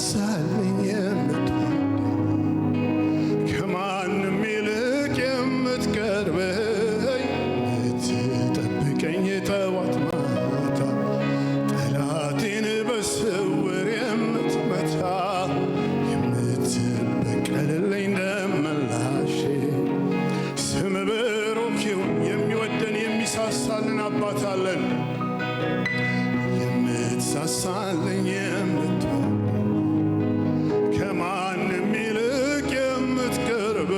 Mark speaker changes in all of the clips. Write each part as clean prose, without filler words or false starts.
Speaker 1: የምትሳሳልኝ ከማንም ይልቅ የምትቀርበኝ የምትጠብቀኝ ጠዋት ማታ ጠላቴን በስውር የምትመታ የምትበቀልልኝ ደመላሼ ስም ብሩክ ይሁን። የሚወደን የሚሳሳልን አባት አለን። የምትሳሳልኝ ከማንም ይልቅ የምትቀርብ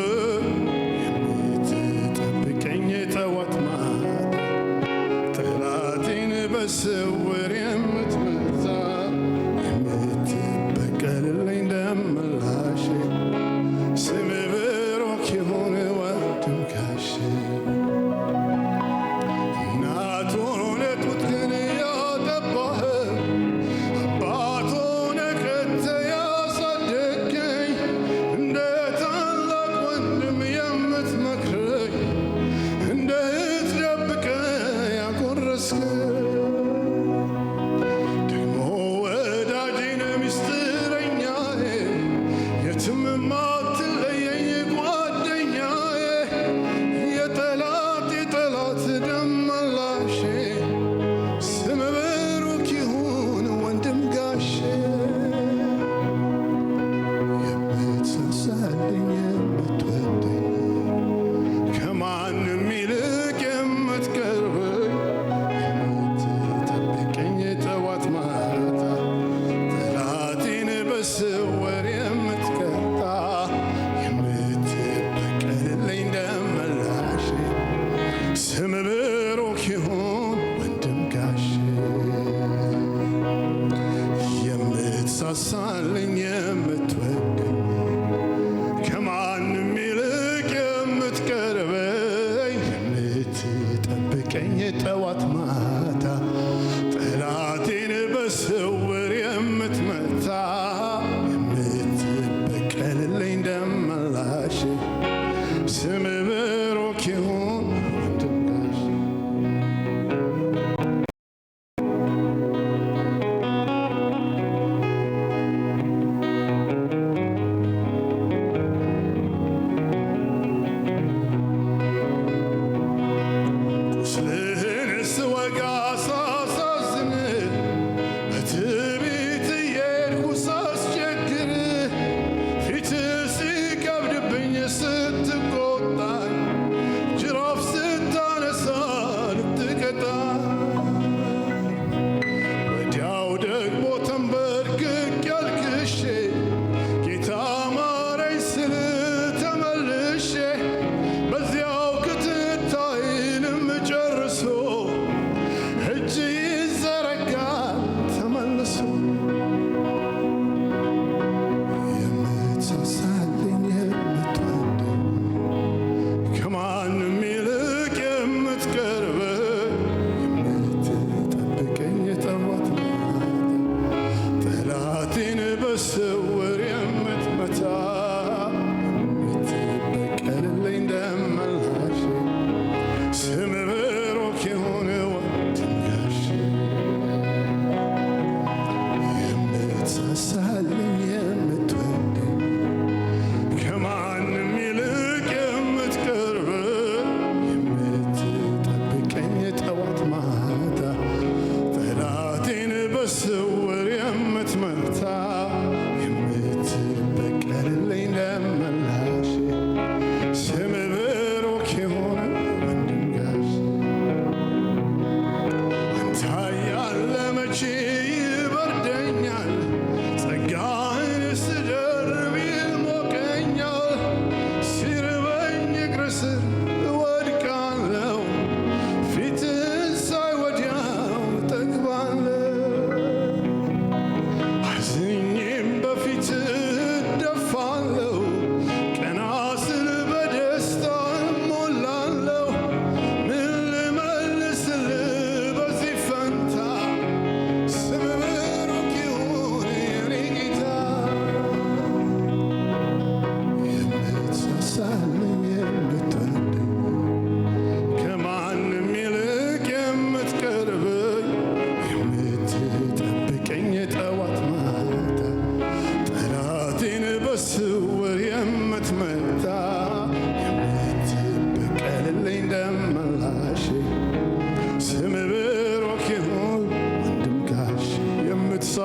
Speaker 1: የምትጠብቀኝ ጠዋት ማታ ጠላቴን በስውር የምትመታ የምትበቀልልኝ ደመላሼ ስም ብሩክ ይሁን ወንድም ጋሼ ሳሳልኝ የምትወደኝ ከማንም ይልቅ የምትቀርበኝ የምትጠብቀኝ ጠዋት ማታ ጠላቴን በስውር የምትመታ የምትበቀልልኝ ደመላሼ ስም ብሩክ ይሁን ወንድም ጋሼ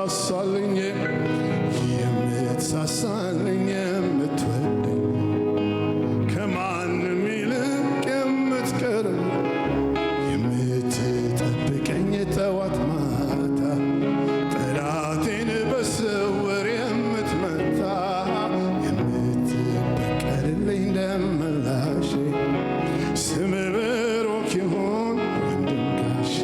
Speaker 1: የምትሳሳልኝ የምትሳሳልኝ የምትወደኝ ከማንም ይልቅ የምትቀርብ የምትጠብቀኝ ጠዋት ማታ ጠላቴን በስውር የምትመታ የምትበቀልልኝ ደመላሼ ስም ብሩክ ይሁን ወንድም ጋሼ።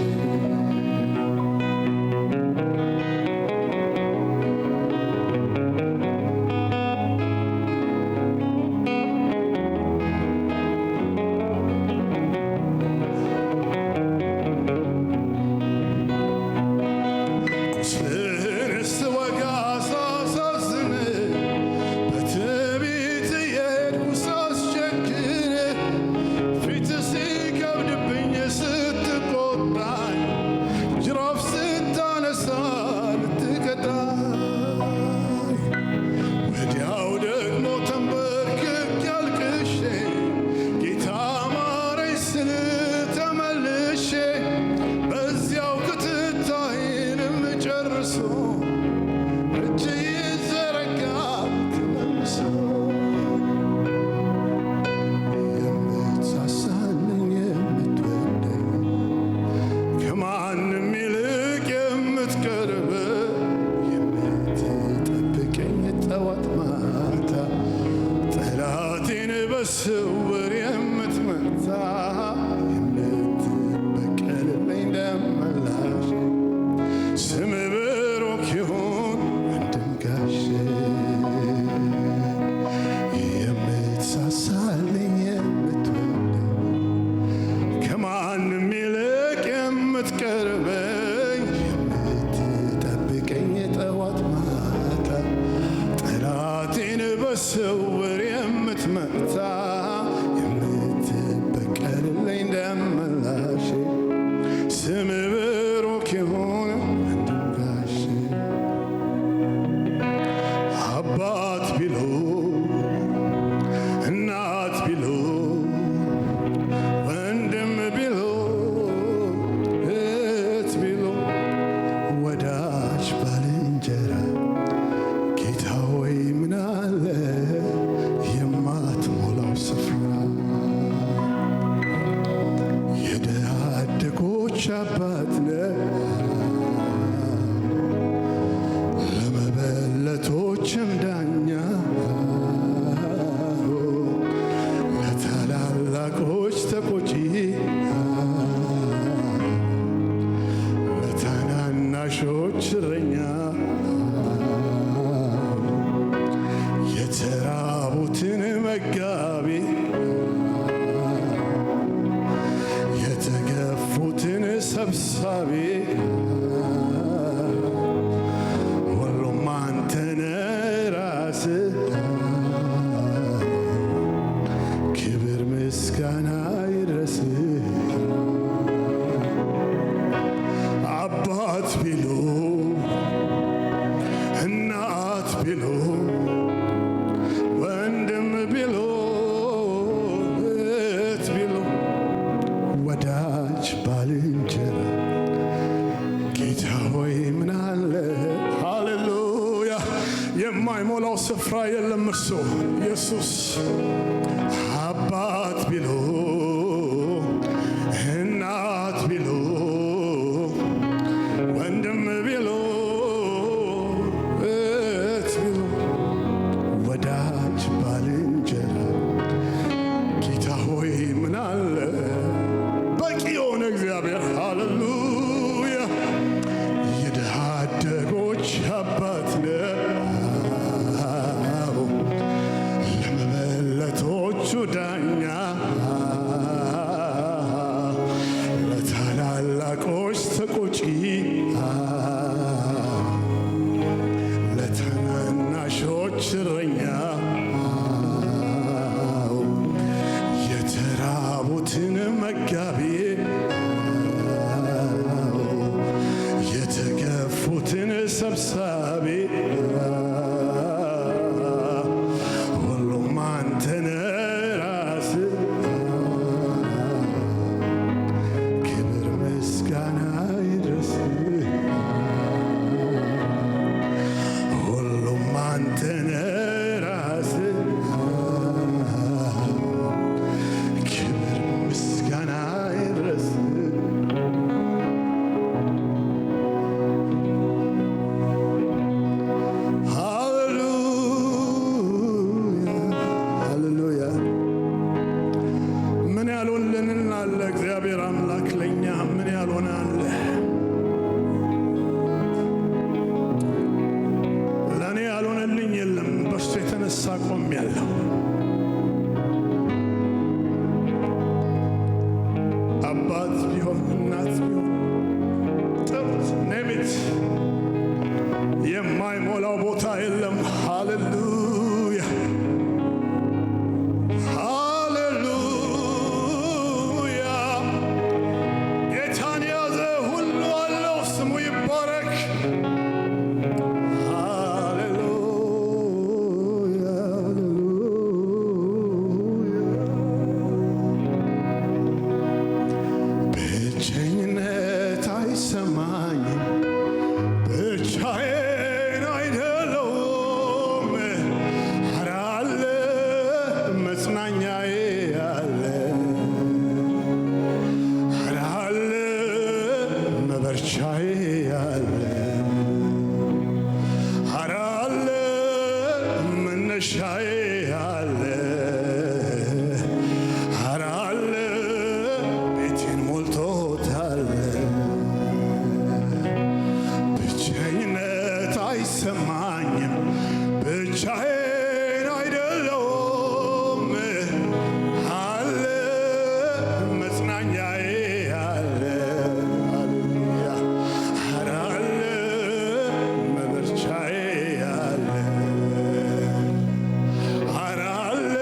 Speaker 1: በስውር የምትመታ የምትበቀልልኝ ደመላሼ ስም ብሩክ ይሁን ወንድም ጋሼ። የምትሳሳልኝ የምትወደኝ ከማንም ይልቅ የምትቀርበኝ የምትጠብቀኝ ጠዋት ማታ ጠላቴን በስውር የምትመታ የምትበቀልልኝ ደመላሼ ስም ብሩክ ይሁን ወንድም ጋሼ። አባት ቢሉ እናት ቢሉ ወንድም ቢሉ እህት ቢሉ ወዳጅ ባልንጀራ ጌታ ሆይ ምን አለ የማትሞላው ስፍራ የድሃ አደጎች አባት ነህ ለመበለቶችም ዳኛ ለታላላቆች ተቆጪ ለታናናሾች እረኛ የተራቡትን መጋቢ የተገፉትን ሰብሳቢ ሁሉም አንተ ነህ ራስህ ክብር ምስጋና ይድረስህ። አባት ቢሉ እናት ቢሉ ወንድም ቢሉ እህት ቢሉ ወዳጅ ባልንጀራ ጌታ ሆይ ምን አለ ሃሌሉያ የማይሞላው ስፍራ የለም እርሱ ኢየሱስ። አባት ቢሉ እናት ቢሉ ወንድም ቢሉ እህት ቢሉ ወዳጅ ባልንጀራ ጌታ ሆይ ምን አለ በቂ የሆነ እግዚአብሔር ሃሌሉያ የድሃ አደጎች አባት ነህ ለመበለቶቹ ዳኛ ለታላላቆች ተቆጪ ለታናናሾች እረኛ የተራቡትን መጋቢ የተገፉትን ሰብሳቢ ሁሉም አንተ ነህ ራስህ ክብር ምስጋና ይድረስህ። የማይሞላው ቦታ የለም። ሃሌሉያ ሃሌሉያ። ጌታን ያዘ ሁሉ አለው፣ ስሙ ይባረክ። ሃሌሉያ ብቸኝነት አይሰማኝም፣ ብቻዬን አይደለሁም። ኧረ አለ መጽናኛዬ አለ፣ ኧረ አለ መበርቻዬ አለ፣ ኧረ አለ መነሻዬ አለ፣ ኧረ አለ ቤቴን ሞልቶታል። ብቸኝነት አይሰማኝም፣ ብቻዬን አይደለሁም። አለ መጽናኛዬ አለ፣ ሃሌሉያ። ኧረ አለ መበርቻዬ አለ፣ ኧረ አለ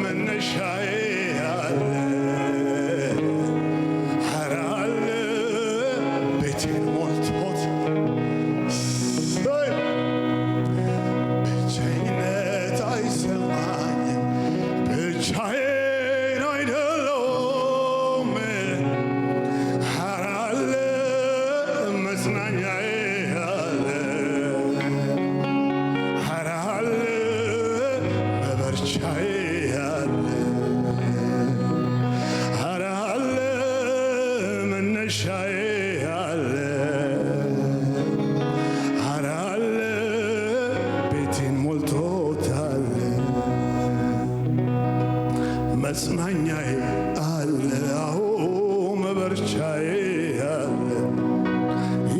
Speaker 1: መነሻዬ አለ፣ ኧረ አለ ቤቴን ሞልቶት። ብቸኝነት አይሰማኝም፣ ብቻዬን አይደለሁም። ኧረ አለ መጽናኛዬ አለ፣ ኧረ አለ መበርቻዬ አለ፣ ኧረ አለ መነሻዬ አለ፣ ኧረ አለ ቤቴን ሞልቶታል። መጽናኛዬ አለ፣ አዎ መበርቻዬ አለ፣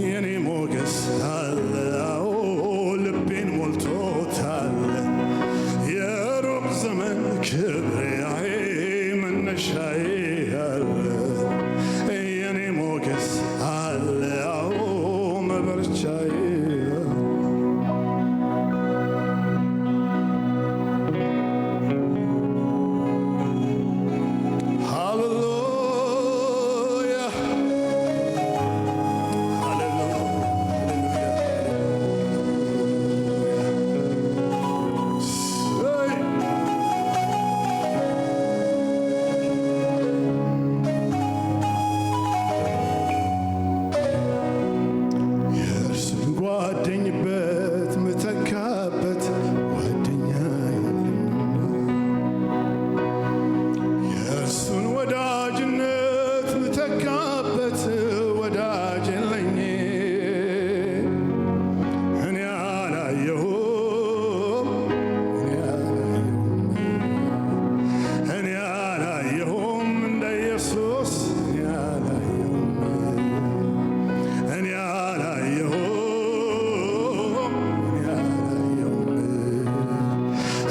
Speaker 1: የኔ ሞገስ አለ፣ አዎ ልቤን ሞልቶታል። የሩቅ ዘመን ክብሬያዬ መነሻዬ አለ፣ የኔ ሞገስ አለ፣ አዎ መበርቻዬ አለ። ሃሌሉያ የእርሱን ጓደኝበት ምተካበት ጓደኛ የእርሱን ወዳጅነት ምተካበት ወዳጅ የለኝ። እኔ አላየሁም፣ እኔ አላየሁም እንደ ኢየሱስ፣ እኔ አላየሁም፣ እኔ አላየሁም፣ እኔ አላየሁም።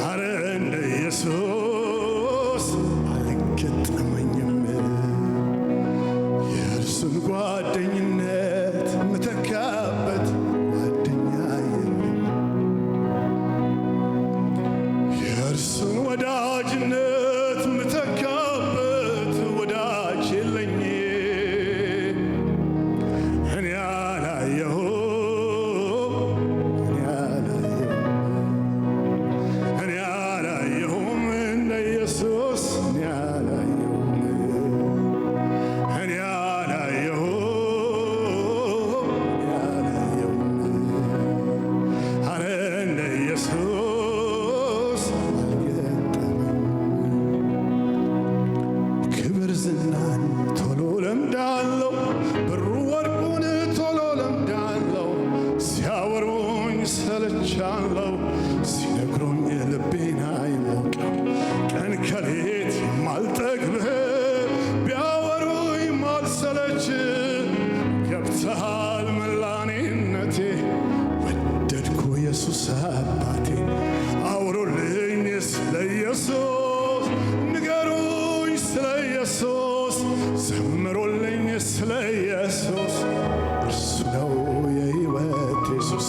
Speaker 1: ኧረ እንደ ኢየሱስ አልገጠመኝም። የእርሱን ጓደኝነት ምተካበት ጓደኛ የለኝ፣ የእርሱን ወዳጅነት ምተካበት ወዳጅ የለኝ። እኔ አላየሁም፣ እኔ አላየሁም፣ እኔ አላየሁም እንደ ኢየሱስ፣ እኔ አላየሁም፣ እኔ አላየሁም፣ እኔ አላየሁም። ኧረ እንደ ኢየሱስ አልገጠመኝም። ክብር ዝናን ቶሎ ለምዳለው፣ ብሩ ወርቁን ቶሎ ለምዳለው። ሲያወሩኝ ሰለቻለው፣ ሲነግሩኝ ልቤን አይሞቅም። ቀን ከሌት የማልጠግብህ ቢያወሩኝ ማልሰለች። ገብተሃል መላኔነቴ፣ ወደድኩ ኢየሱስ አባቴ። አውሩልኝ ስለ ኢየሱስ፣ ንገሩኝ ስለ ኢየሱስ፣ ዘምሩልኝ ስለ ኢየሱስ። እርሱ ነው የሕይወት ኢየሱስ።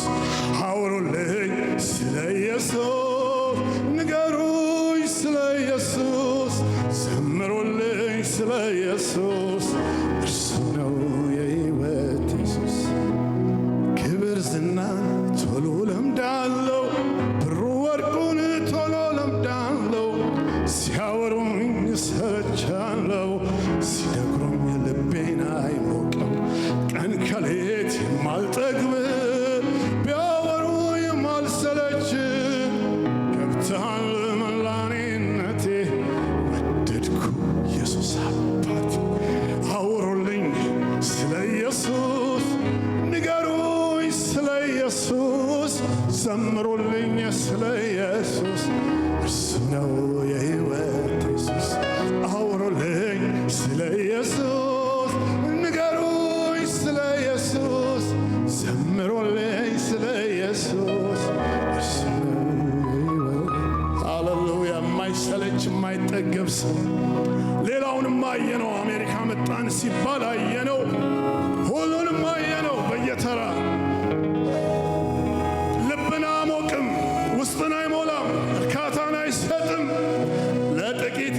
Speaker 1: ኢየሱስ ንገሩኝ ስለ ኢየሱስ ዘምሩልኝ ስለ ኢየሱስ እርሱ ነው የሕይወት ኢየሱስ አውሩልኝ ስለ ኢየሱስ ንገሩኝ ስለ ኢየሱስ ዘምሩልኝ ስለ ኢየሱስ እርሱ ነው የሕይወት ሃሌሉያ የማይሰለች የማይጠገብ ሰው ሌላውንም አየነው አሜሪካ መጣን ሲባል አየነው ሁሉንም አየነው በየተራ ልብን አሞቅም ውስጥን አይሞላም እርካታን አይሰጥም ለጥቂት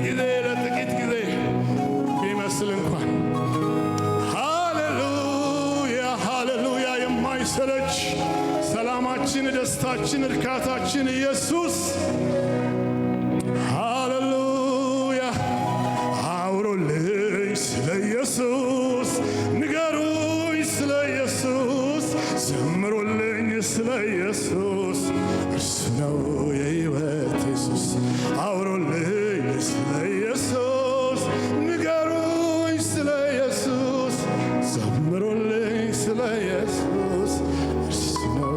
Speaker 1: ጊዜ ቢመስል እንኳን ሃሌሉያ ሃሌሉያ የማይሰለች ሰላማችን ደስታችን እርካታችን ኢየሱስ ሃሌሉያ አውሩልኝ ስለ ኢየሱስ ንገሩኝ ስለ ኢየሱስ ዘምሩልኝ ስለ ኢየሱስ እርሱ ነው የሕይወት ኢየሱስ አውሩልኝ ስለ ኢየሱስ ንገሩኝ ስለ ኢየሱስ ዘምሩልኝ ስለ ኢየሱስ እርሱ ነው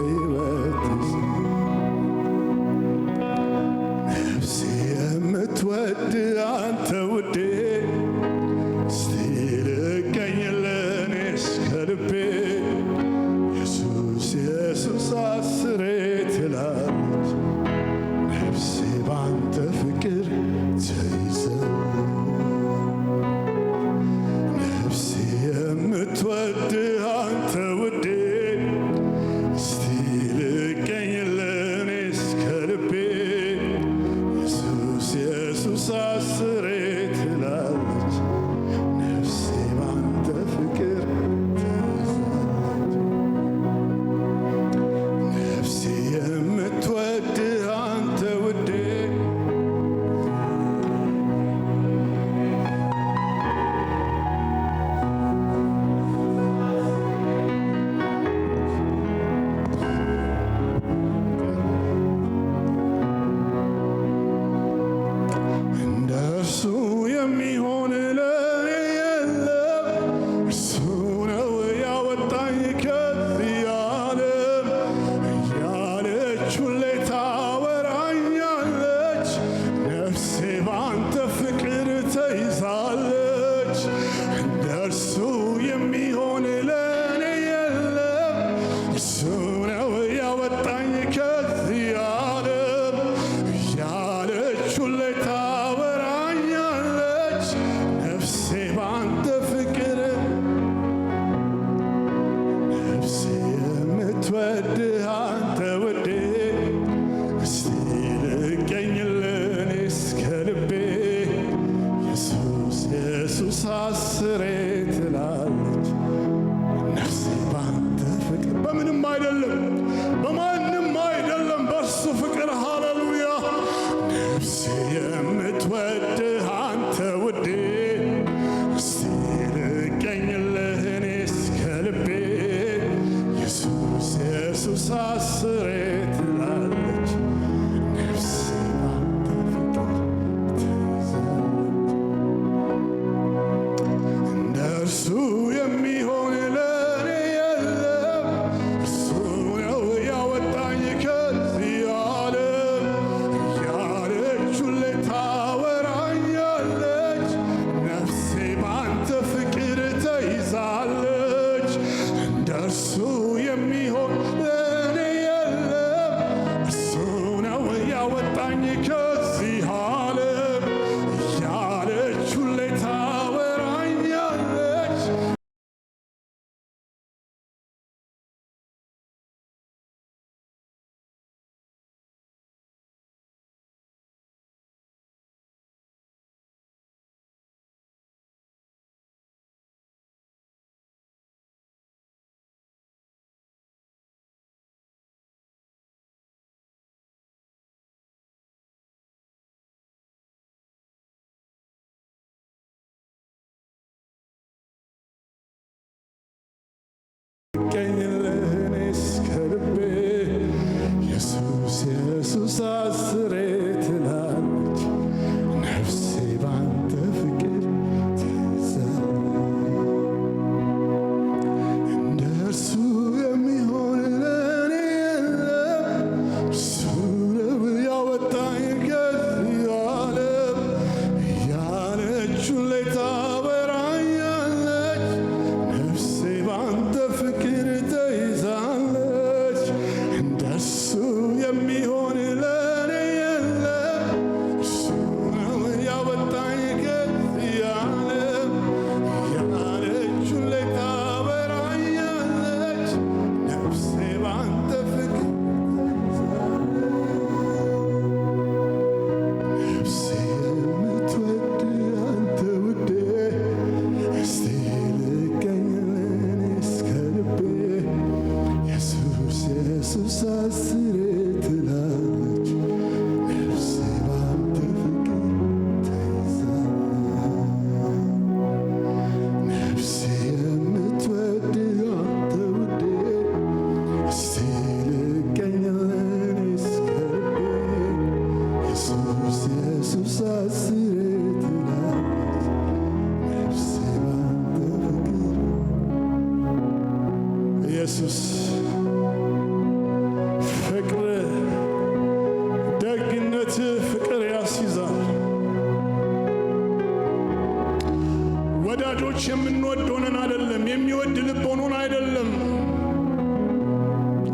Speaker 1: የሕይወት ነፍሴ የምትወድ አንተ ውዴ እስቲ ልገኝልህ እስከ ልቤ ኢየሱስ ኢየሱስ አስሬ ትላለች ነፍሴ ባንተ ፍቅር ተይዛ ነፍሴ የምትወድ አንተ ውዴ እስቲ ልገኝልህ እስከ ልቤ ኢየሱስ ኢየሱስ አስሬ ትላለች ነፍሴ ባንተ ፍቅር ተይዛለች ነፍሴ የምትወድ አንተ ውዴ እንደ እርሱ የሚሆን ለኔ የለም እርሱ ነው ያወጣኝ ከዚህ ዓለም እያለች ሁሌ ታወራኛለች ነፍሴ ባንተ ፍቅር ተይዛለች እንደ እርሱ የሚሆን ለኔ የለም እርሱ ነው ያወጣኝ ከዚህ ዓለም እያለች ሁሌ ታወራኛለች ነፍሴ ባንተ ፍቅር ነፍሴ የምትወድ አንተ ውዴ እስቲ ልገኝልህ እስከ ልቤ ኢየሱስ ኢየሱስ አስሬ ትላለች ነፍሴ ባንተ ፍቅር በምንም አይደለም በማንም አይደለም በእርሱ ፍቅር ሃሌሉያ ነፍሴ የምትወድ አንተ ውዴ እስቲ ልገኝልህ እስከ ልቤ ኢየሱስ ኢየሱስ አስሬ ትላለች ነፍሴ ባንተ ፍቅር ተይዛለች እንደ እርሱ የሚሆን ለኔ የለም እርሱ ነው ያወጣኝ ከዚህ ዓለም እያለች ሁሌ ታወራኛለች ነፍሴ ባንተ ፍቅር ተይዛለች እንደ እርሱ የሚሆን ለኔ የለም እርሱ ነው ያወጣኝ ከዚህ ዓለም እያለች ሁሌ ታወራኛለች ኢየሱስ ፍቅር ደግነት ፍቅር ያስይዛል። ወዳጆች የምንወድ ሆነን አይደለም፣ የሚወድ ልብ ሆኖን አይደለም።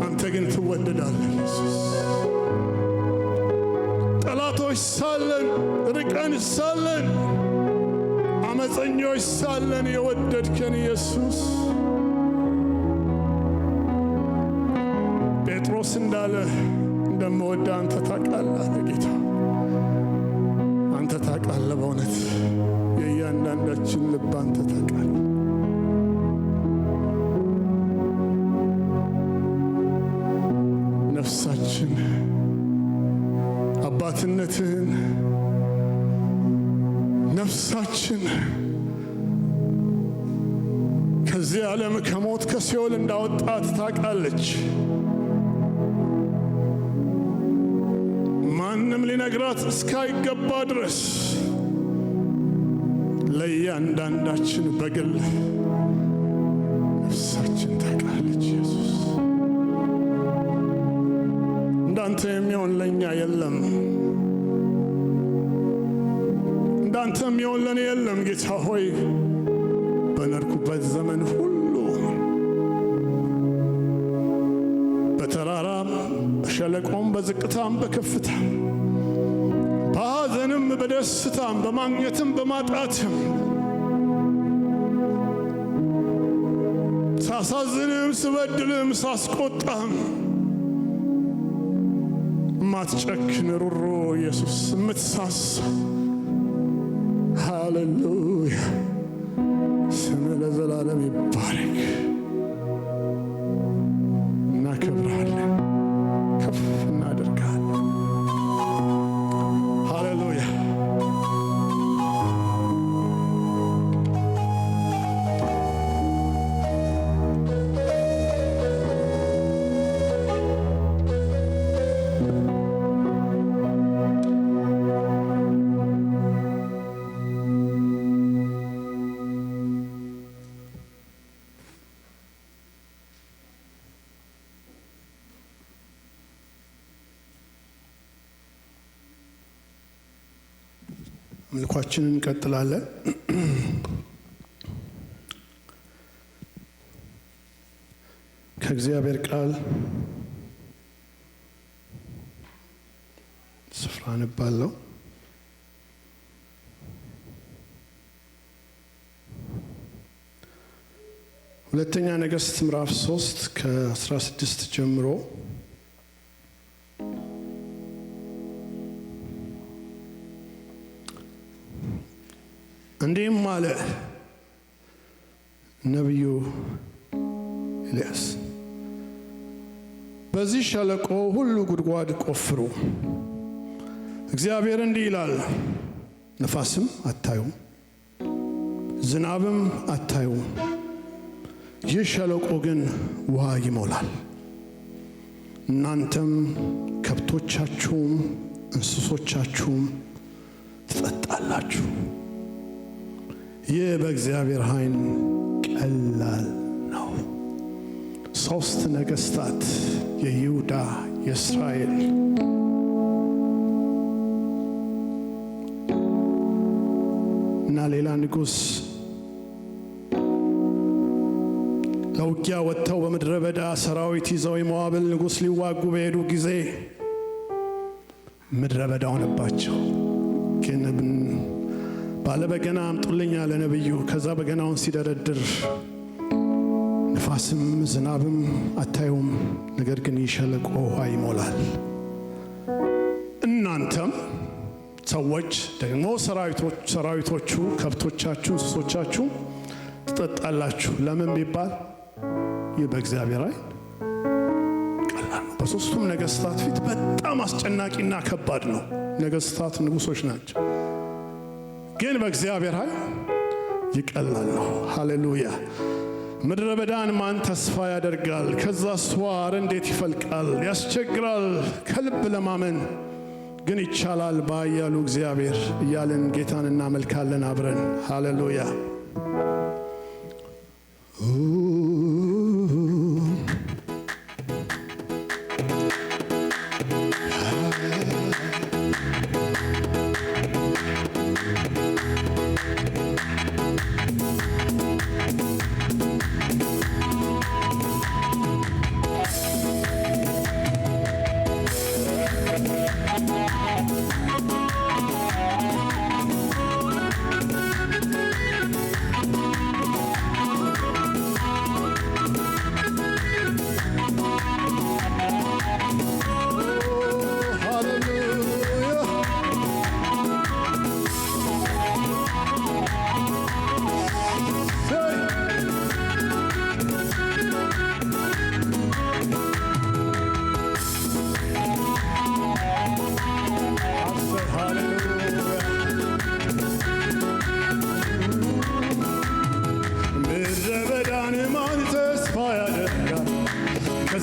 Speaker 1: አንተ ግን ትወደዳለህ ኢየሱስ። ጠላቶች ሳለን፣ ርቀን ሳለን፣ አመፀኞች ሳለን የወደድከን ኢየሱስ። ጴጥሮስ እንዳለ እንደምወድ አንተ ታውቃለህ ጌታ፣ አንተ ታውቃለህ። በእውነት የእያንዳንዳችን ልብ አንተ ታውቃለህ። ነፍሳችን አባትነትህን፣ ነፍሳችን ከዚህ ዓለም ከሞት ከሲኦል እንዳወጣት ታውቃለች። ማንም ሊነግራት እስካይገባ ድረስ ለእያንዳንዳችን በግል ነፍሳችን ታውቃለች ኢየሱስ። እንዳንተ የሚሆን ለእኛ የለም፣ እንዳንተ የሚሆን ለእኔ የለም። ጌታ ሆይ በኖርኩበት ዘመን ሁሉ በተራራም በሸለቆም በዝቅታም በከፍታም በሐዘንም በደስታም በማግኘትም በማጣትም ሳሳዝንም ስበድልም ሳስቆጣም ማትጨክን ሩሩ ኢየሱስ የምትሳሳ ሃሌሉያ ስምህ ለዘላለም ይባረክ። እናከብርሃለን፣ ከፍ እናደርግሃለን። ሃሌሉያ አምልኳችንን እንቀጥላለን። ከእግዚአብሔር ቃል ስፍራ አነባለሁ። ሁለተኛ ነገሥት ምዕራፍ 3 ከ16 ጀምሮ እንዲህም አለ ነቢዩ ኤልያስ፣ በዚህ ሸለቆ ሁሉ ጉድጓድ ቆፍሩ። እግዚአብሔር እንዲህ ይላል፣ ነፋስም አታዩም፣ ዝናብም አታዩም፣ ይህ ሸለቆ ግን ውሃ ይሞላል። እናንተም ከብቶቻችሁም እንስሶቻችሁም ትጠጣላችሁ። ይህ በእግዚአብሔር ኃይል ቀላል ነው። 3 ነገሥታት የይሁዳ የእስራኤል እና ሌላ ንጉሥ ለውጊያ ወጥተው በምድረ በዳ ሰራዊት ይዘው የሞዓብን ንጉሥ ሊዋጉ በሄዱ ጊዜ ምድረ በዳ ሆነባቸው። ግን ባለበገና አምጡልኝ አለ ነቢዩ። ከዛ በገናውን ሲደረድር ንፋስም ዝናብም አታዩም፣ ነገር ግን ይህ ሸለቆ ውሃ ይሞላል። እናንተም ሰዎች ደግሞ ሰራዊቶቹ፣ ከብቶቻችሁ፣ እንስሶቻችሁ ትጠጣላችሁ። ለምን ቢባል ይህ በእግዚአብሔር ኃይል ቀላል ነው። በሦስቱም ነገሥታት ፊት በጣም አስጨናቂና ከባድ ነው። ነገሥታት ንጉሶች ናቸው፣ ግን በእግዚአብሔር ኃይል ይቀላል ነው። ሃሌሉያ። ምድረ በዳን ማን ተስፋ ያደርጋል? ከዛ ስዋር እንዴት ይፈልቃል? ያስቸግራል ከልብ ለማመን ግን ይቻላል በኃያሉ እግዚአብሔር እያልን ጌታን እናመልካለን አብረን። ሃሌሉያ።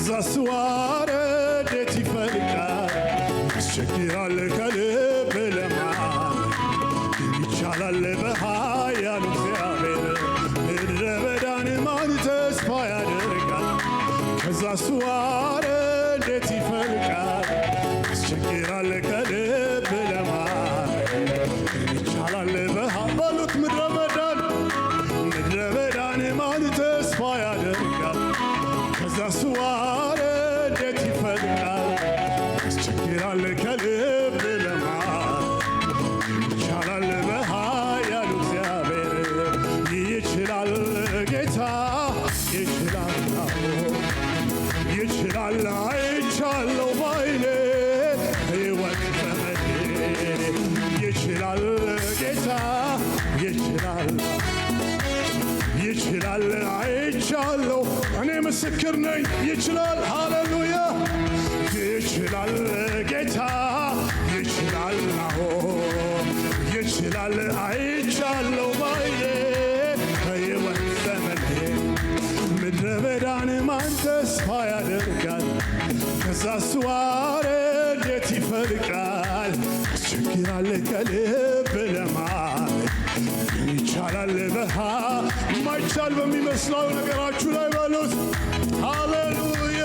Speaker 1: ከዛ ስዋረ እንዴት ይፈልቃል ያስቸግራል ከልብ ለማመን ይቻላል በኃያሉ እግዚአብሔር ምድረ በዳን ማን ተስፋ ያደርጋል ከዛ ስዋረ እንዴት ይፈልቃል ያስቸግራል ከልብ ለማመን ይቻላል በሉት ምድረ በዳን ማን ተስፋ ያደርጋል ከዛ ስዋረ እንዴት ይፈልቃል ያስቸግራል ከልብ ለማመን ይቻላል በኃያሉ እግዚአብሔር ይችላል ጌታ ይችላል ይችላል አይቻለው ባይኔ ሕይወት ዘመኔ ይችላል ጌታ ይችላል ይችላል አይቻለው እኔ ምስክር ነኝ ይችላል ሃሌሉያ ይችላል ጌታ ይችላል ይችላል አይቻለው ባይኔ ሕይወት ዘመኔ ምድረ በዳን ማን ተስፋ ያደርጋል ከዛ ስዋረ እንዴት ይፈልቃል ያስቸግራል ከልብ ለማመን ይቻላል ማይቻል በሚመስለው ነገራችሁ ላይ በሉት ሃሌሉያ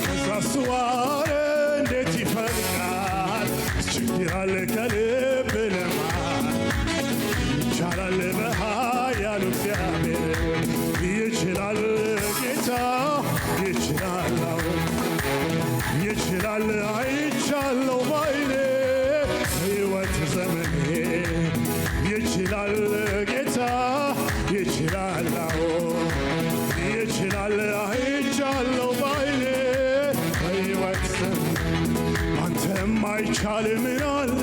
Speaker 1: ከዛ ስዋረ እንዴት ይፈልቃል ያስቸግራል ከልብ ለማመን ይቻላል በኃያሉ እግዚአብሔር ይችላል ጌታ ይችላል ይችላል አይቻለው ባይኔ ሕይወት ዘመኔ ይችላል ጌታ ይችላል ይችላል አይቻለው ባይኔ ሕይወት ዘመኔ አንተም አይቻል ምን አለ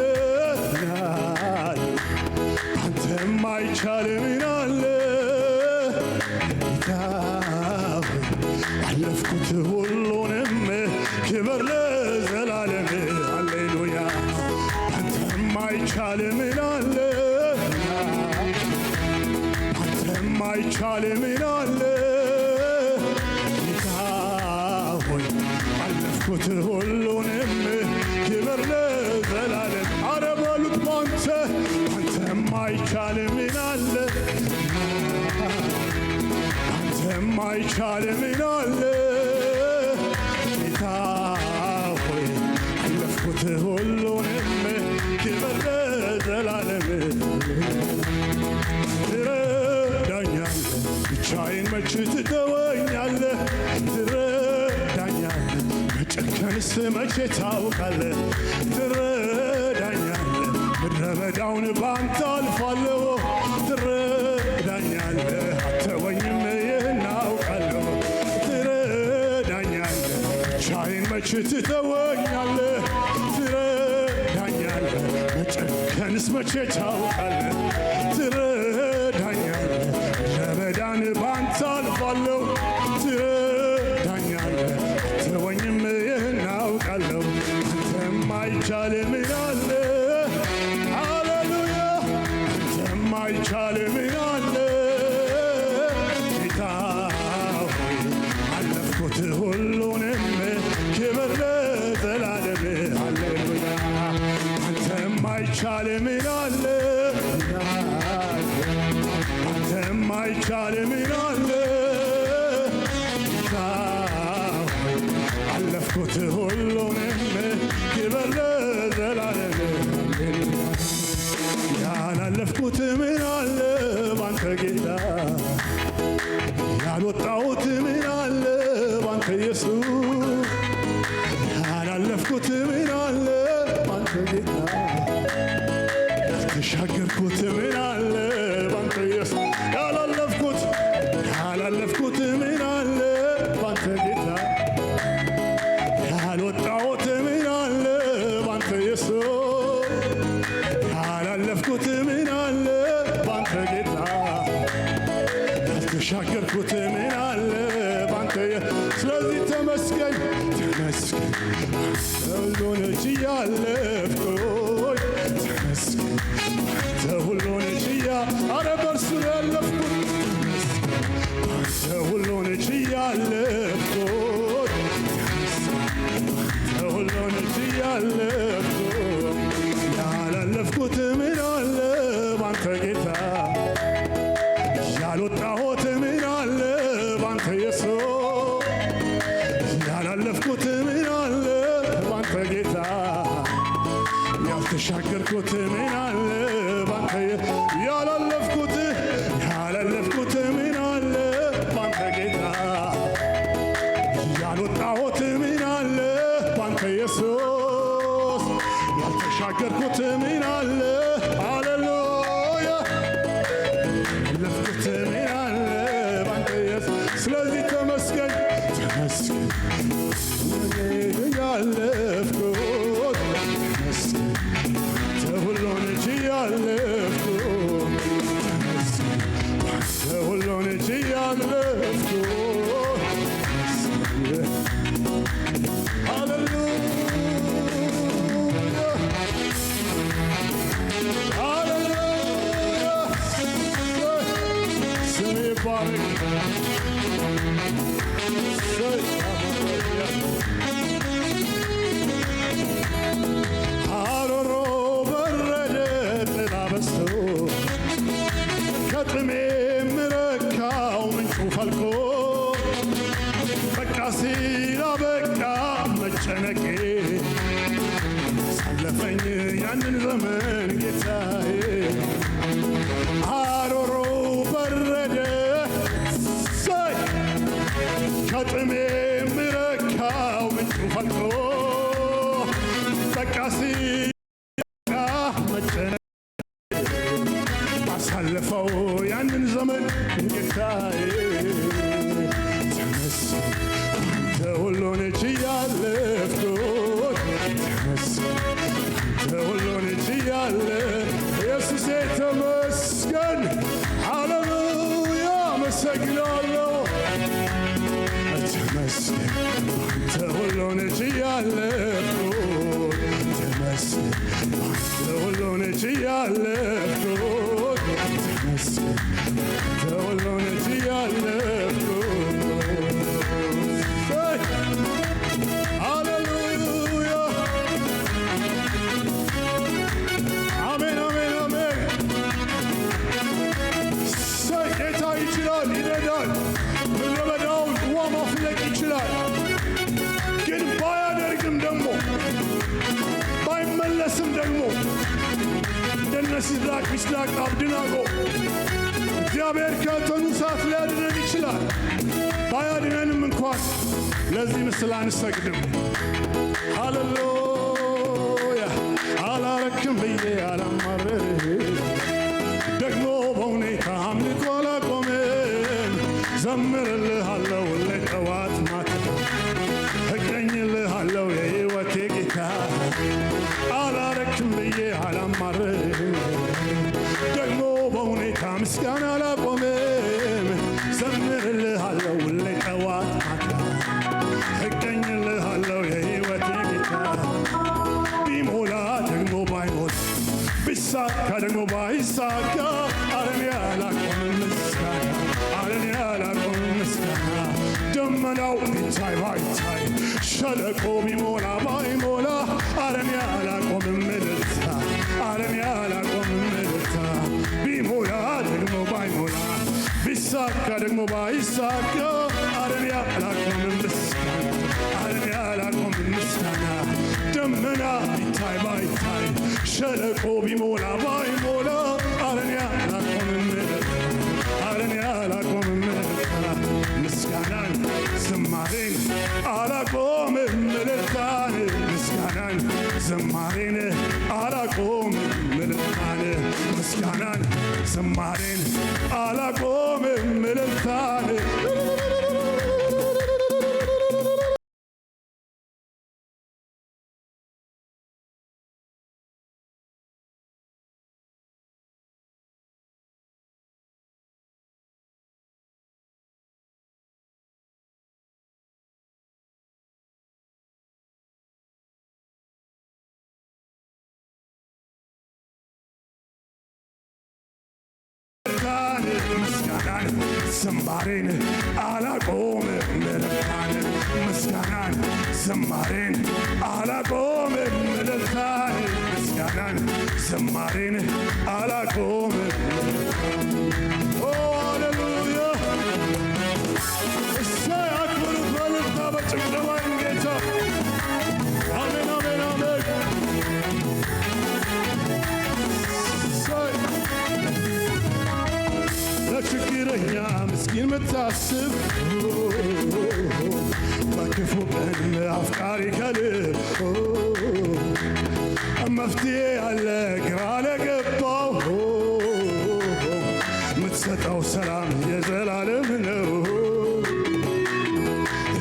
Speaker 1: አንተም አይቻል ምን አለ ጌታ አለፍኩት ሁሉንም ክብር ለዘላለም ሃሌሉያ አንተም አይቻል ምን አለ አንተም አይቻል ምን አለ ጌታ ሆይ አለፍኩት ሁሉንም ክብር ለዘላለም አረ በሉት ባንተ አንተም አይቻል ምን አለ አንተም አይቻል ምን አለ ጌታ ሆይ አለፍኩት ሁሉንም ክብር ለዘላለም ትረዳኛለህ ብቻዬን መች ትተወኛለህ ትረዳኛለህ መጨከንስ መቼ ታውቃለህ ትረዳኛለህ ምድረ በዳውን ባንተ አልፋለሁ ትረዳኛለህ አትተወኝም ይህን አውቃለሁ ትረዳኛለህ ብቻዬን መች ትተወኛለህ ትረዳኛለህ መጨከንስ መቼ ታውቃለህ ትረዳኛለህ ምድረ በዳን ባንተ አልፋለሁ ትረዳኛለህ አትተወኝም ይህን አውቃለሁ አንተም አይቻል ምን አለ ሃሌሉያ አንተም አይቻል ምን አለ ጌታ ሆይ አለፍኩት ሁሉንም ክብር ለዘላለም ሃሌሉያ አንተም አይቻል ምን አለ አንተም አይቻል ምን አለ ጌታ ሆይ አለፍኩት ሁሉንም ክብር ለዘላለም ያላለፍኩት ምን አለ ባንተ ጌታ ያልወጣሁት ምን አለ ባንተ ኢየሱስ ያላለፍኩት ምን አለ ባንተ ጌታ ያልተሻገርኩት ምን አለ ባንተ ኢየሱስ ያላለፍኩት ምን አለ ባንተ ጌታ ያልወጣሁት ምን አለ ባንተ ኢየሱስ ያላለፍኩት ምን አለ ባንተ ጌታ ያልተሻገርኩት ምን አለ ባንተ ስለዚህ ተመስገን ሁሉን ችያለፍኩኝ ተመስገን ሁሉን ችያ አረ በርሱ ያለፍኩት አንተ ሁሉን ችያለፍኩኝ ያላለፍኩት ምን አለ ባንተ ያላለፍኩት ምን አለ ባንተ ጌታ ያልወጣሁት ምን አለ ባንተ ኢየሱስ ያልተሻገርኩት ምን አለ ሃሌሉያ ያለፍኩት ምን አለ ባንተ ኢየሱስ ስለዚህ ተመስገን ያለፍኩት ተመስገን ሁሉን ችያለፍኩት ተመስገን ሁሉን ችያለፍኩት ሐሩሩ በረደ ጥላ በዝቶ ከጥሜ የምረካው ምንጩ ፈልቆ በቃ ሲል አበቃ መጨነቄ ሳለፈኝ ያንን ዘመን ጌታዬ ሐሩሩ በረደ ከጥሜ የምረካው ምንጩ ፈልቆ በቃ ሲል መጨነቄ አሳለፈው ያንን ዘመን ጌታዬ ተመስገን አንተ ሁሉን ችያለፍኩት ተመስገን አንተ ሁሉን ችያለፍ ኢየሱሴ ተመስገን ሃሌሉያ አመሰግናለሁ ተመስገን አንተ ሁሉን ችያለፍኩት ተመስገን አንተ ሁሉን ችያለፍኩት ተመስገን አንተ ሁሉን ችያለፍኩት ሃሌሉያ አሜን አሜን አሜን ጌታ ይችላል ይረዳል ምድረ በዳውን ውሃ ማፍለቅ ይችላል ግን ባያደርግም ደግሞ ባይመለስም ደግሞ እንደነ ሲድራቅ ሚሳቅ አብደናጎ እግዚአብሔር ከእቶኑ እሳት ሊያድነን ይችላል ባያድነንም እንኳን ለዚህ ምስል አንሰግድም ሃሌሉያ አላረክም ብዬ አላማርርህ ደግሞ በሁኔታ አምልኮ አላቆምም ዘምርልሃለሁ ለጠዋት ማታ እገኝልሃለሁ የሕይወቴ ጌታ አላረክም ብዬ አላማርርህ ደግሞ በሁኔታ ምስጋና አላቆምም ዘምርልሃለሁ ለጠዋት ማታ እገኝልሃለሁ የሕይወቴ ጌታ ቢሞላ ደግሞ ባይሞላ ቢሳካ ደግሞ ባይሳካ አለኔ አላቆምም ምስጋና አለኔ አላቆምም ምስጋና ደመናው ቢታይ ባይታይ ሸለቆ ቢሞላ ባይሞላ አለኔ አላቆምም እልልታ አለኔ አላቆምም እልልታ ቢሞላ ደግሞ ባይሞላ ቢሳካ ደግሞ ባይሳካ አለኔ አላቆምም ምስጋና አለኔ አላቆምም ምስጋና ደመና ቢታይ ባይታይ ሸለቆ ቢሞላ ባይሞላ አለኔ አላቆምም አለኔ አላቆምም ምስጋናን ዝማሬን አላቆምም እልልታን ምስጋናን ዝማሬን አላቆምም እልልታን ምስጋናን ዝማሬን አላቆምም እልልታን ምስጋናን ዝማሬን አላቆምም እልልታን ምስጋናን ዝማሬን አላቆምም እልልታን ምስጋናን ዝማሬን አላቆምም ሃሌሉያ እሰይ አክብሩት በእልልታ በጭብጨባ ጌታ አሜን አሜን አሜን ምታስብ በክፉ ቀን አፍቃሪ ከልብ መፍትሄ ያለ ግራ ለገባው ምትሰጠው ሰላም የዘላለም ነው።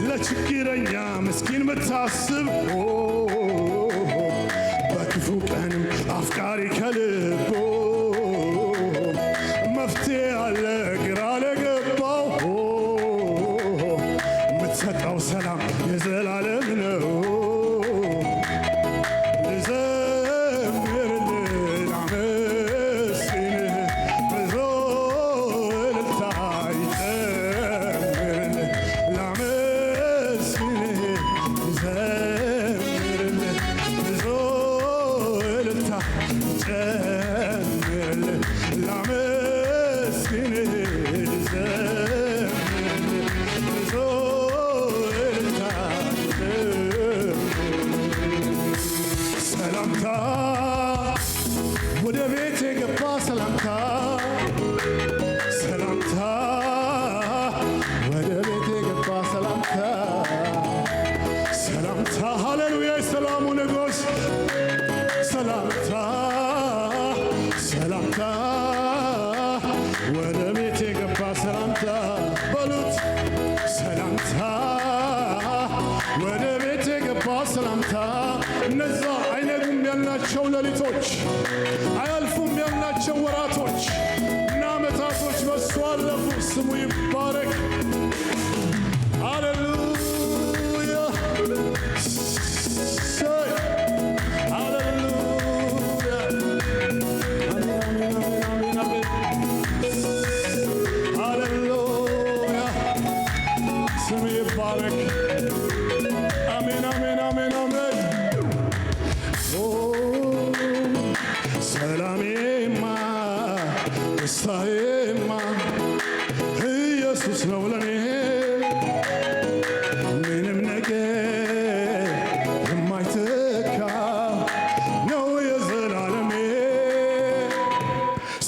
Speaker 1: ለችግረኛ ምስኪን ምታስብ በክፉ ቀንም አፍቃሪ ከልብ መፍትሄ ያለ ግራ ለገባው ምትሰጠው ሰላም የዘላለም ነው። ሰላምታ ወደ ቤት የገባ ሰላምታ ሰላምታ ወደ ቤት የገባ ሰላምታ ሰላምታ ሃሌሉያ የሰላሙ ንጉሥ ሰላምታ ሰላምታ ወደ ቤት የገባ ሰላምታ በሉት ሰላምታ ወደ ቤት የገባ ሰላምታ እነዛ አይነጉም ያልናቸው ሌሊቶች አያልፉም ያልናቸው ወራቶች እና ዓመታቶች በሱ አለፉ። ስሙ ይባረክ። ሃሌሉያ ሃሌሉያ ሃሌሉያ ስሙ ይባረክ። አሜን አሜን አሜን አሜን። ሰላሜማ ደስታዬማ ኢየሱስ ነው ለኔ ምንም ነገር የማይተካ ነው የዘላለሜ።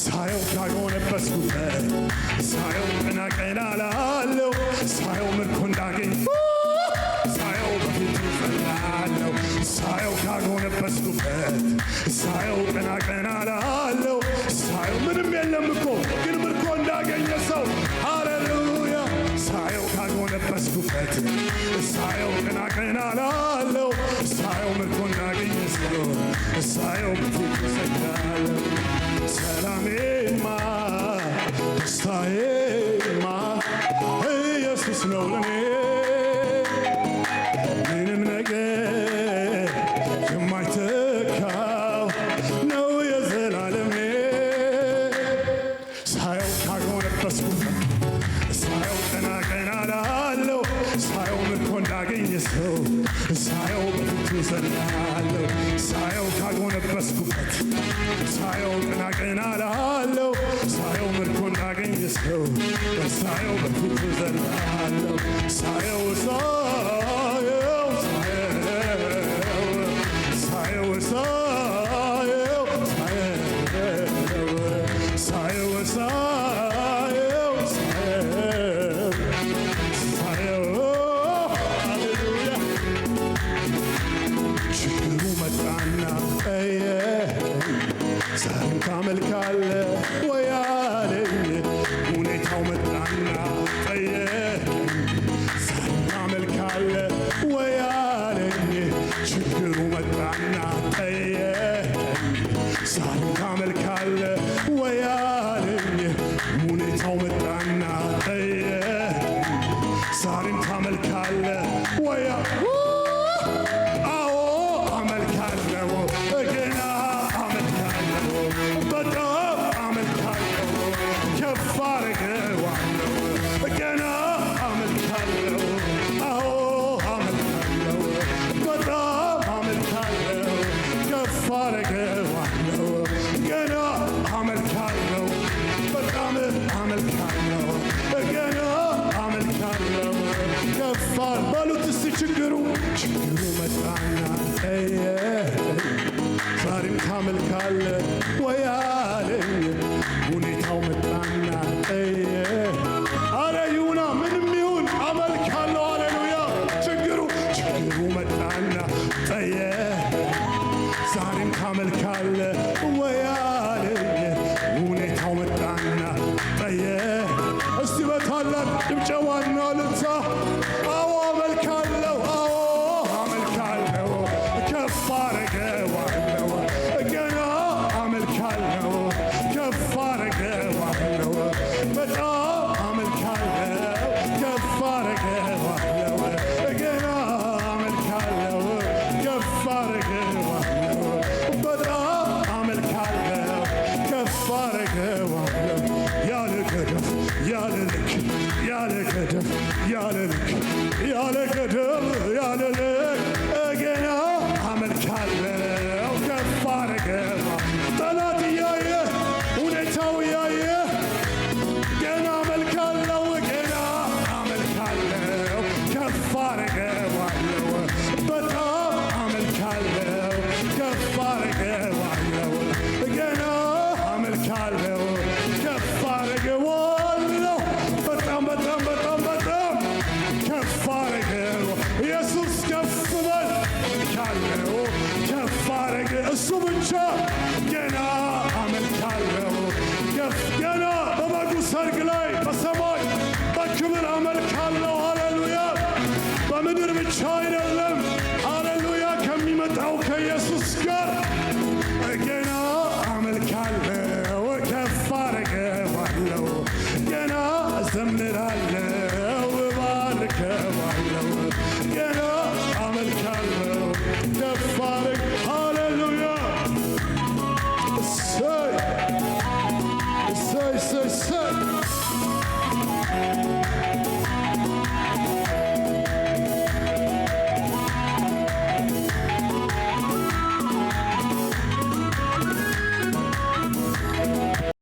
Speaker 1: ሳየው ካጎነበስኩበት ሳየው ቀና ቀና ላለው ሳየው ምርኮ እንዳገኝ ሳየው በፊቱ ጸናለው ሳየው ካጎነበስኩበት ሳየው ቀና ቀና ላለው ሳየው ምንም የለም እኮ ግን ምርኮ እንዳገኘ ሰው ሃሌሉያ ሳየው ካጎነበስኩበት ሳየው ቀና ቀና ላለው ሳየው ምርኮ እንዳገኘ ሰው ሳየው በፊቱ ጸናለው። ሰላሜማ ደስታዬማ ኢየሱስ ነው ለኔ ምንም ነገር የማይተካው ነው የዘላለሜ። ሳየው ካጎነበስኩበት ሳየው ቀና ቀና ላለው ሳየው ምርኮ እንዳገኘ ሰው ሳየው በፊቱ ዘላለሁ። ሳየው ካጎነበስኩበት ሳየው ቀና ቀና ላለው ሳየው ምርኮ እንዳገኘ ሰው ሳየው በፊቱ ዘላለሁ። ሳየው ሳየው ሳየው ሳየው ሳየው ሳየው ሳየው ሃሌሉያ ችግሩ መጣና ዛሬም ታመልካለህ ወይ አለኝ። ሁኔታው መጣና ዛሬም ታመልካለህ ወይ አለኝ። ችግሩ መጣና ዛሬም ታመልካለህ ወይ አለኝ። ሁኔታው መጣና ዛሬም ታመልካለህ ወይ አዎ አመልካለሁ ገና አመልካለሁ በጣም አመልካለሁ ከፍ አደርገዋለሁ ገና አመልካለሁ አዎ አመልካለሁ በጣም አመልካለሁ ከፍ አደርገዋለሁ ገና አመልካለሁ በጣም አመልካለሁ ገና አመልካለሁ ከፍ በሉት እስቲ ችግሩ መጣና ዛሬም ታመልካለህ ወይ አለኝ። ሁኔታው መጣና አረ አረገዋለሁ ገና አመልካለሁ ከፍ አረገዋለሁ በጣም አመልካለሁ ከፍ አረገዋለሁ ያለ ገደብ ያለ ልክ ያለ ገደብ ያለ ልክ ያለ ገደብ ያለ ልክ ገና አመልካለሁ ከፍ አረገዋለሁ ጠላት እያየ ሁኔታው እያየ ገና አመልካለሁ ገና አመልካለሁ ከፍ አረገዋለሁ በጣም አመልካለሁ ከፍ አረገዋለሁ ገና አመልካለሁ ከፍ አረገዋለሁ በጣም በጣም በጣም በጣም ከፍ አረገዋለሁ ኢየሱስ ከፍ በል ካለው ከፍ አረገ እሱ ብቻ ገና አመልካለሁ ገና በበጉ ሰርግ ላይ በሰማይ በክብር አመልካለሁ ሃሌሉያ በምድር ብቻ አይደለም ሃሌሉያ ከሚመጣው ከኢየሱስ ጋር ገና አመልካለሁ ከፍ አረገዋለሁ ገና እዘምራለሁ